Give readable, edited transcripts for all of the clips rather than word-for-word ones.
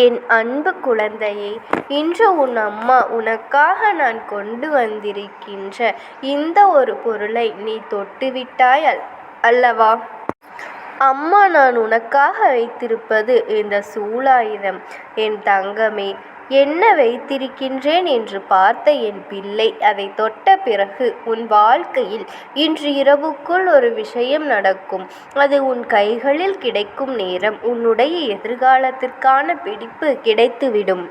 என் அன்பு குழந்தையே, இன்று உன் அம்மா உனக்காக நான் கொண்டு வந்திருக்கின்ற இந்த ஒரு பொருளை நீ தொட்டுவிட்டாய் அல்லவா? அம்மா நான் உனக்காக வைத்திருப்பது இந்த சூலாயுதம். என் தங்கமே, என்ன வைத்திருக்கின்றேன் என்று பார்த்த என் பிள்ளை, அதை தொட்ட பிறகு உன் வாழ்க்கையில் இன்று இரவுக்குள் ஒரு விஷயம் நடக்கும். அது உன் கைகளில் கிடைக்கும் நேரம் உன்னுடைய எதிர்காலத்திற்கான பிடிப்பு கிடைத்துவிடும்.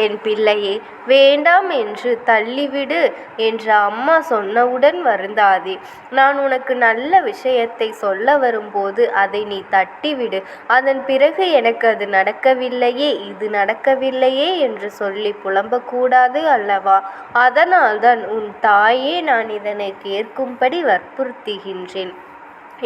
என் பிள்ளையே, வேண்டாம் என்று தள்ளிவிடு என்று அம்மா சொன்னவுடன் வருந்தாதே. நான் உனக்கு நல்ல விஷயத்தை சொல்ல வரும்போது அதை நீ தட்டிவிடு. அதன் பிறகு எனக்கு அது நடக்கவில்லையே, இது நடக்கவில்லையே என்று சொல்லி புலம்பக்கூடாது அல்லவா? அதனால்தான் உன் தாயே நான் இதனை கேட்கும்படி வற்புறுத்துகின்றேன்.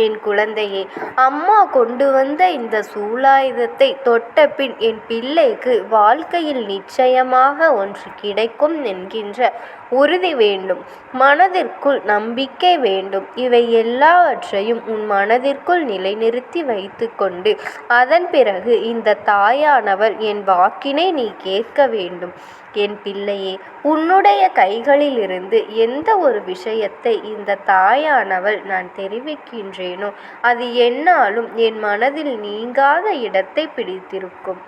என் குழந்தையே, அம்மா கொண்டு வந்த இந்த சூலாயுதத்தை தொட்ட பின் என் பிள்ளைக்கு வாழ்க்கையில் நிச்சயமாக ஒன்று கிடைக்கும் என்கின்ற உறுதி வேண்டும். மனதிற்குள் நம்பிக்கை வேண்டும். இவை எல்லாவற்றையும் உன் மனதிற்குள் நிலைநிறுத்தி வைத்து கொண்டு அதன் பிறகு இந்த தாயானவள் என் வாக்கினை நீ கேட்க வேண்டும். என் பிள்ளையே, உன்னுடைய கைகளிலிருந்து எந்த ஒரு விஷயத்தை இந்த தாயானவள் நான் தெரிவிக்கின்றேனோ அது என்னாலும் என் மனதில் நீங்காத இடத்தை பிடித்திருக்கும்.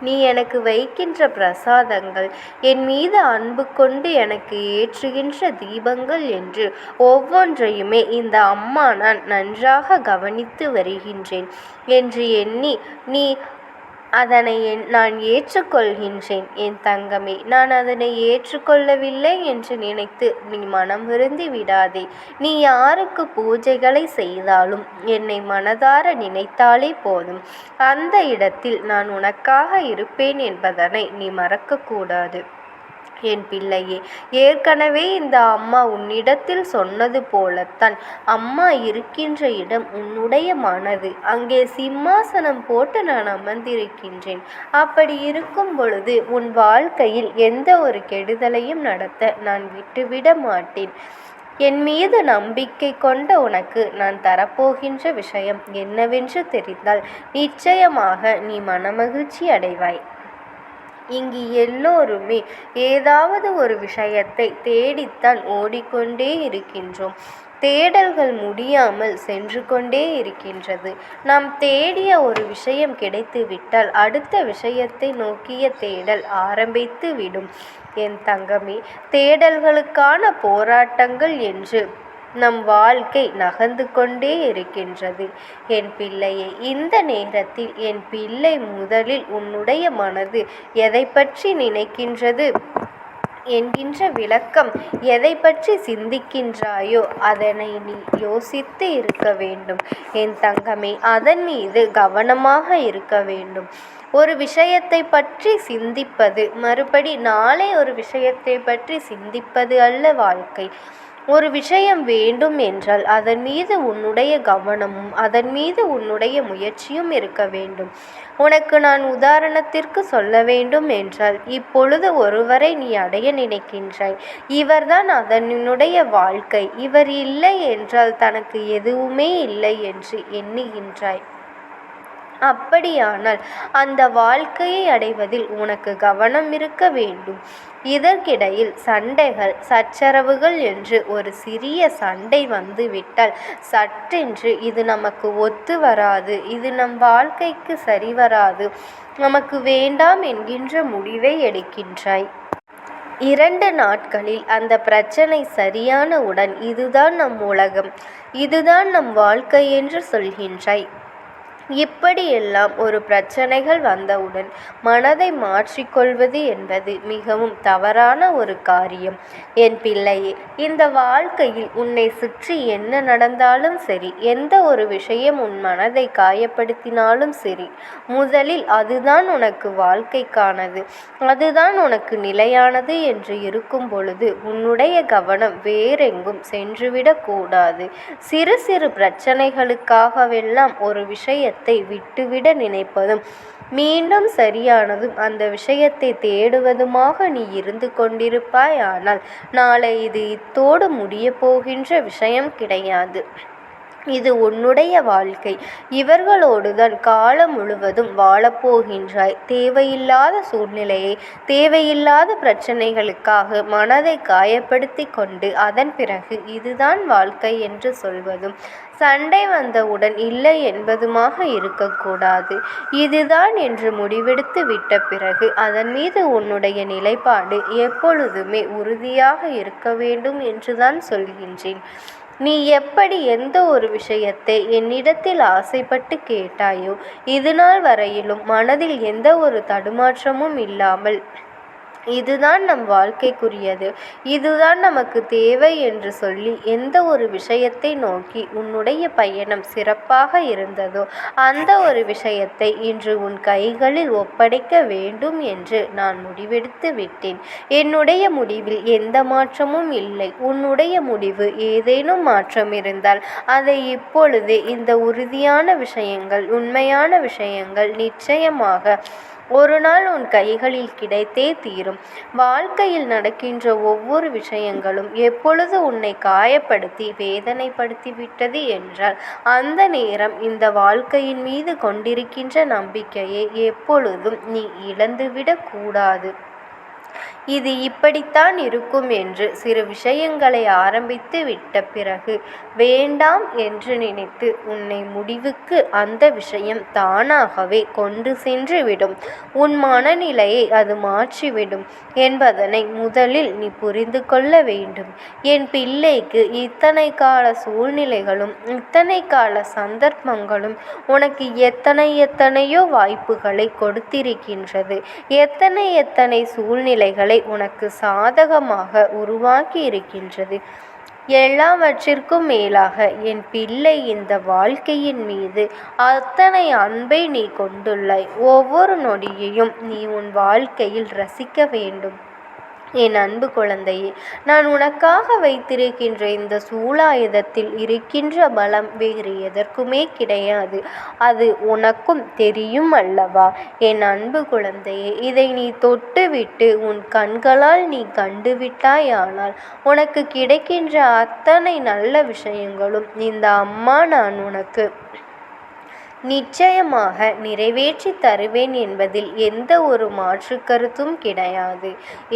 நீ எனக்கு வைக்கின்ற பிரசாதங்கள், என் மீது அன்பு கொண்டு எனக்கு ஏற்றுகின்ற தீபங்கள் என்று ஒவ்வொன்றையுமே இந்த அம்மா நான் நன்றாக கவனித்து வருகின்றேன் என்று எண்ணி நீ அதனை நான் ஏற்றுக்கொள்கின்றேன். என் தங்கமே, நான் அதனை ஏற்றுக்கொள்ளவில்லை என்று நினைத்து நீ மனம் வருந்தி விடாதே. நீ யாருக்கு பூஜைகளை செய்தாலும் என்னை மனதார நினைத்தாலே போதும். அந்த இடத்தில் நான் உனக்காக இருப்பேன் என்பதனை நீ மறக்கக்கூடாது. என் பிள்ளையே, ஏற்கனவே இந்த அம்மா உன்னிடத்தில் சொன்னது போலத்தான் அம்மா இருக்கின்ற இடம் உன்னுடைய மனது. அங்கே சிம்மாசனம் போட்டு நான் அமர்ந்திருக்கின்றேன். அப்படி இருக்கும் பொழுது உன் வாழ்க்கையில் எந்த ஒரு கெடுதலையும் நடத்த நான் விட்டுவிட மாட்டேன். என் மீது நம்பிக்கை கொண்ட உனக்கு நான் தரப்போகின்ற விஷயம் என்னவென்று தெரிந்தால் நிச்சயமாக நீ மனமகிழ்ச்சி அடைவாய். இங்கு எல்லோருமே ஏதாவது ஒரு விஷயத்தை தேடித்தான் ஓடிக்கொண்டே இருக்கின்றோம். தேடல்கள் முடியாமல் சென்று கொண்டே இருக்கின்றது. நாம் தேடிய ஒரு விஷயம் கிடைத்துவிட்டால் அடுத்த விஷயத்தை நோக்கிய தேடல் ஆரம்பித்து விடும். என் தங்கமே, தேடல்களுக்கான போராட்டங்கள் என்று நம் வாழ்க்கை நகர்ந்து கொண்டே இருக்கின்றது. என் பிள்ளையை, இந்த நேரத்தில் என் பிள்ளை முதலில் உன்னுடைய மனது எதை பற்றி நினைக்கின்றது என்கின்ற விளக்கம், எதை பற்றி சிந்திக்கின்றாயோ அதனை நீ யோசித்து இருக்க வேண்டும். என் தங்கமே, அதன் மீது கவனமாக இருக்க வேண்டும். ஒரு விஷயத்தை பற்றி சிந்திப்பது மறுபடி நாளை ஒரு விஷயத்தை பற்றி சிந்திப்பது அல்ல வாழ்க்கை. ஒரு விஷயம் வேண்டும் என்றால் அதன் மீது உன்னுடைய கவனமும் அதன் மீது உன்னுடைய முயற்சியும் இருக்க வேண்டும். உனக்கு நான் உதாரணத்திற்கு சொல்ல வேண்டும் என்றால், இப்பொழுது ஒருவரை நீ அடைய நினைக்கின்றாய். இவர்தான் அதனுடைய வாழ்க்கை. இவர் இல்லை என்றால் தனக்கு எதுவுமே இல்லை என்று எண்ணுகின்றாய். அப்படியானால் அந்த வாழ்க்கையை அடைவதில் உனக்கு கவனம் இருக்க வேண்டும். இதற்கிடையில் சண்டைகள், சச்சரவுகள் என்று ஒரு சிறிய சண்டை வந்துவிட்டால் சட்டென்று இது நமக்கு ஒத்து வராது, இது நம் வாழ்க்கைக்கு சரி வராது, நமக்கு வேண்டாம் என்கின்ற முடிவை எடுக்கின்றாய். 2 நாட்களில் அந்த பிரச்சனை சரியானவுடன் இதுதான் நம் உலகம், இதுதான் நம் வாழ்க்கை என்று சொல்கின்றாய். இப்படியெல்லாம் ஒரு பிரச்சனைகள் வந்தவுடன் மனதை மாற்றிக்கொள்வது என்பது மிகவும் தவறான ஒரு காரியம். என் பிள்ளையே, இந்த வாழ்க்கையில் உன்னை சுற்றி என்ன நடந்தாலும் சரி, எந்த ஒரு விஷயம் உன் மனதை காயப்படுத்தினாலும் சரி, முதலில் அதுதான் உனக்கு வாழ்க்கைக்கானது, அதுதான் உனக்கு நிலையானது என்று இருக்கும் பொழுது உன்னுடைய கவனம் வேறெங்கும் சென்றுவிடக்கூடாது. சிறு சிறு பிரச்சனைகளுக்காகவெல்லாம் ஒரு விஷயத்தை விட்டுவிட நினைப்பதும் மீண்டும் சரியானதும் அந்த விஷயத்தை தேடுவதுமாக நீ இருந்து கொண்டிருப்பாய். ஆனால் நாளை இது இத்தோடு முடிய போகின்ற விஷயம் கிடையாது. இது உன்னுடைய வாழ்க்கை. இவர்களோடுதான் காலம் முழுவதும் வாழப்போகின்றாய். தேவையில்லாத சூழ்நிலையை, தேவையில்லாத பிரச்சனைகளுக்காக மனதை காயப்படுத்தி கொண்டு அதன் பிறகு இதுதான் வாழ்க்கை என்று சொல்வதும், சண்டை வந்தவுடன் இல்லை என்பதுமாக இருக்கக்கூடாது. இதுதான் என்று முடிவெடுத்து விட்ட பிறகு அதன் மீது உன்னுடைய நிலைப்பாடு எப்பொழுதுமே உறுதியாக இருக்க வேண்டும் என்றுதான் சொல்கின்றேன். நீ எப்படி எந்த ஒரு விஷயத்தை என்னிடத்தில் ஆசைப்பட்டு கேட்டாயோ, இதுநாள் வரையிலும் மனதில் எந்த ஒரு தடுமாற்றமும் இல்லாமல் இதுதான் நம் வாழ்க்கைக்குரியது, இதுதான் நமக்கு தேவை என்று சொல்லி எந்த ஒரு விஷயத்தை நோக்கி உன்னுடைய பயணம் சிறப்பாக இருந்ததோ அந்த ஒரு விஷயத்தை இன்று உன் கைகளில் ஒப்படைக்க வேண்டும் என்று நான் முடிவெடுத்து விட்டேன். என்னுடைய முடிவில் எந்த மாற்றமும் இல்லை. உன்னுடைய முடிவு ஏதேனும் மாற்றம் இருந்தால் அதை இப்பொழுதே இந்த உறுதியான விஷயங்கள், உண்மையான விஷயங்கள் நிச்சயமாக ஒரு நாள் உன் கைகளில் கிடைத்தே தீரும். வாழ்க்கையில் நடக்கின்ற ஒவ்வொரு விஷயங்களும் எப்பொழுது உன்னை காயப்படுத்தி வேதனைப்படுத்தி விட்டது என்றால் அந்த நேரம் இந்த வாழ்க்கையின் மீது கொண்டிருக்கின்ற நம்பிக்கையை எப்பொழுதும் நீ இழந்துவிடக் கூடாது. இது இப்படித்தான் இருக்கும் என்று சிறு விஷயங்களை ஆரம்பித்து விட்ட பிறகு வேண்டாம் என்று நினைத்து உன்னை முடிவுக்கு அந்த விஷயம் தானாகவே கொண்டு சென்று விடும். உன் மனநிலையை அது மாற்றிவிடும் என்பதனை முதலில் நீ புரிந்து கொள்ள வேண்டும். என் பிள்ளைக்கு இத்தனை கால சூழ்நிலைகளும் இத்தனை கால சந்தர்ப்பங்களும் உனக்கு எத்தனையோ வாய்ப்புகளை கொடுத்திருக்கின்றது. எத்தனை சூழ்நிலைகளை உனக்கு சாதகமாக உருவாக்கி இருக்கின்றது. எல்லாவற்றிற்கும் மேலாக என் பிள்ளை, இந்த வாழ்க்கையின் மீது அத்தனை அன்பை நீ கொண்டுள்ளாய். ஒவ்வொரு நொடியையும் நீ உன் வாழ்க்கையில் ரசிக்க வேண்டும். என் அன்பு குழந்தையே, நான் உனக்காக வைத்திருக்கின்ற இந்த சூலாயுதத்தில் இருக்கின்ற பலம் வேறு எதற்குமே கிடையாது. அது உனக்கும் தெரியும் அல்லவா? என் அன்பு குழந்தையே, இதை நீ தொட்டுவிட்டு உன் கண்களால் நீ கண்டுவிட்டாயானால் உனக்கு கிடைக்கின்ற அத்தனை நல்ல விஷயங்களும் இந்த அம்மா நான் உனக்கு நிச்சயமாக நிறைவேற்றி தருவேன் என்பதில் எந்த ஒரு மாற்று கருத்தும் கிடையாது.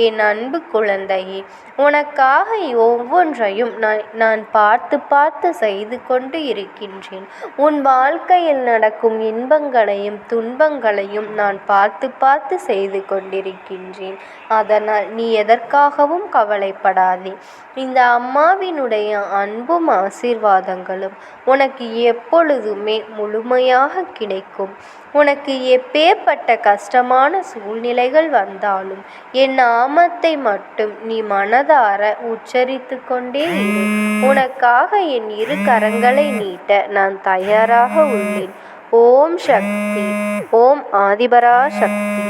என் அன்பு குழந்தையே, உனக்காக ஒவ்வொன்றையும் நான் பார்த்து செய்து கொண்டு இருக்கின்றேன். உன் வாழ்க்கையில் நடக்கும் இன்பங்களையும் துன்பங்களையும் நான் பார்த்து செய்து கொண்டிருக்கின்றேன். அதனால் நீ எதற்காகவும் கவலைப்படாதே. இந்த அம்மாவினுடைய அன்பும் ஆசீர்வாதங்களும் உனக்கு எப்பொழுதுமே முழுமையாக கிடைக்கும். உனக்கு எப்பேற்பட்ட கஷ்டமான சூழ்நிலைகள் வந்தாலும் என் நாமத்தை மட்டும் நீ மனதார உச்சரித்து கொண்டே இரு. உனக்காக என் இரு கரங்களை நீட்ட நான் தயாராக உள்ளேன். ஓம் சக்தி. ஓம் ஆதிபரா சக்தி.